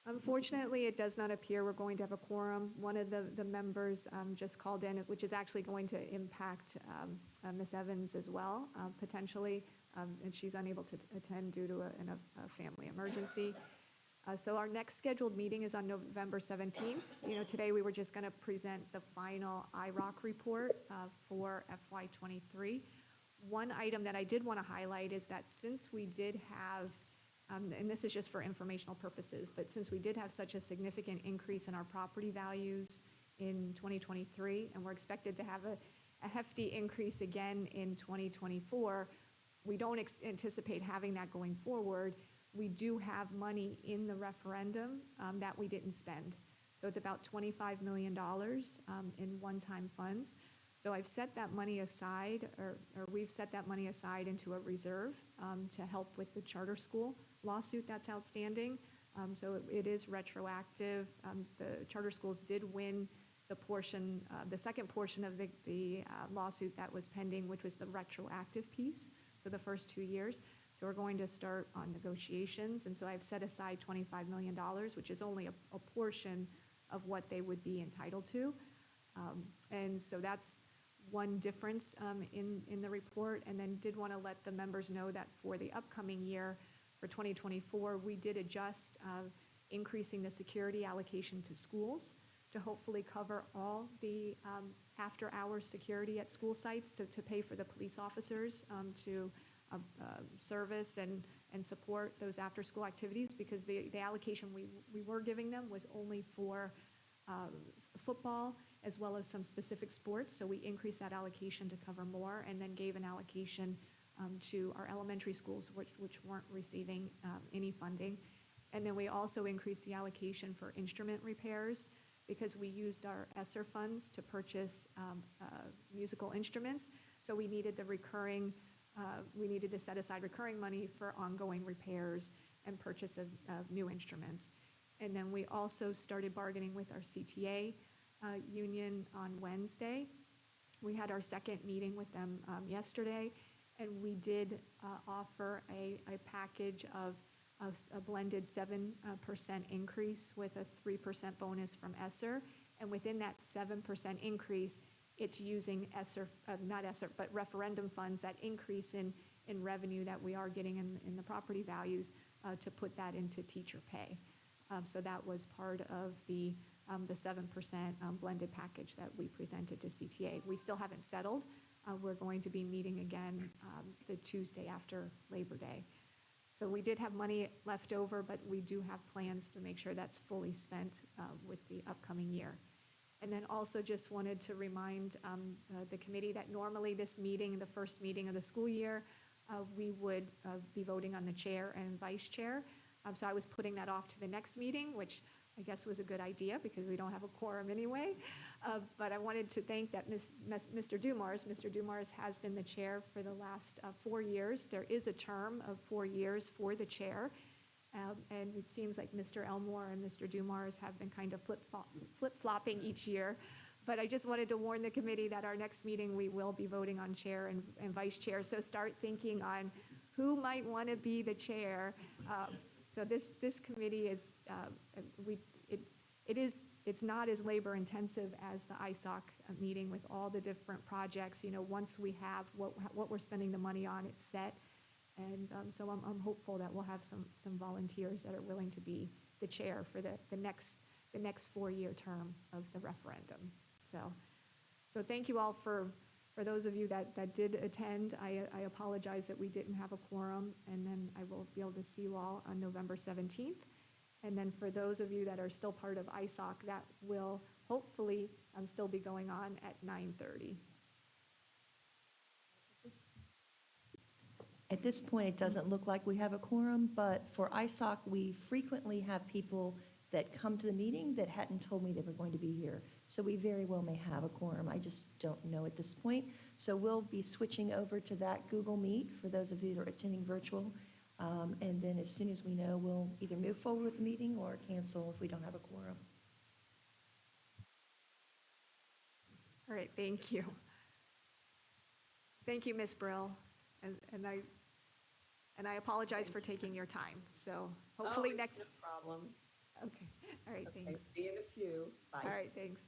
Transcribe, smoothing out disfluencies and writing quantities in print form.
Unfortunately, it does not appear we're going to have a quorum. One of the members just called in, which is actually going to impact Ms. Evans as well, potentially, and she's unable to attend due to a family emergency. So our next scheduled meeting is on November 17th. Today we were just going to present the final IROC report for FY23. One item that I did want to highlight is that since we did have, and this is just for informational purposes, but since we did have such a significant increase in our property values in 2023, and we're expected to have a hefty increase again in 2024, we don't anticipate having that going forward. We do have money in the referendum that we didn't spend. So it's about $25 million in one-time funds. So I've set that money aside, or we've set that money aside into a reserve to help with the charter school lawsuit that's outstanding. So it is retroactive. The charter schools did win the second portion of the lawsuit that was pending, which was the retroactive piece, so the first 2 years. So we're going to start on negotiations, and so I've set aside $25 million, which is only a portion of what they would be entitled to. And so that's one difference in the report. And then did want to let the members know that for the upcoming year, for 2024, we did adjust increasing the security allocation to schools to hopefully cover all the after-hours security at school sites to pay for the police officers to service and support those after-school activities, because the allocation we were giving them was only for football as well as some specific sports. So we increased that allocation to cover more, and then gave an allocation to our elementary schools, which weren't receiving any funding. And then we also increased the allocation for instrument repairs, because we used our ESSER funds to purchase musical instruments. So we needed to set aside recurring money for ongoing repairs and purchase of new instruments. And then we also started bargaining with our CTA union on Wednesday. We had our second meeting with them yesterday, and we did offer a package of a blended 7% increase with a 3% bonus from ESSER. And within that 7% increase, it's using but referendum funds, that increase in revenue that we are getting in the property values, to put that into teacher pay. So that was part of the 7% blended package that we presented to CTA. We still haven't settled. We're going to be meeting again the Tuesday after Labor Day. So we did have money left over, but we do have plans to make sure that's fully spent with the upcoming year. And then also just wanted to remind the committee that normally this meeting, the first meeting of the school year, we would be voting on the chair and vice chair. So I was putting that off to the next meeting, which I guess was a good idea because we don't have a quorum anyway. But I wanted to thank that Mr. Dumars. Mr. Dumars has been the chair for the last 4 years. There is a term of 4 years for the chair. And it seems like Mr. Elmore and Mr. Dumars have been kind of flip-flopping each year. But I just wanted to warn the committee that our next meeting, we will be voting on chair and vice chair. So start thinking on who might want to be the chair. So this committee is, it's not as labor intensive as the ISOC meeting with all the different projects. Once we have what we're spending the money on, it's set. And so I'm hopeful that we'll have some volunteers that are willing to be the chair for the next 4-year term of the referendum. So thank you all for those of you that did attend. I apologize that we didn't have a quorum, and then I will be able to see you all on November 17th. And then for those of you that are still part of ISOC, that will hopefully still be going on at 9:30. At this point, it doesn't look like we have a quorum, but for ISOC, we frequently have people that come to the meeting that hadn't told me they were going to be here. So we very well may have a quorum. I just don't know at this point. So we'll be switching over to that Google Meet for those of you that are attending virtual. And then as soon as we know, we'll either move forward with the meeting or cancel if we don't have a quorum. All right, thank you. Thank you, Ms. Brill. And I apologize for taking your time. So hopefully no problem. Okay, all right, Okay, thanks. see you in a few. Bye. All right, thanks.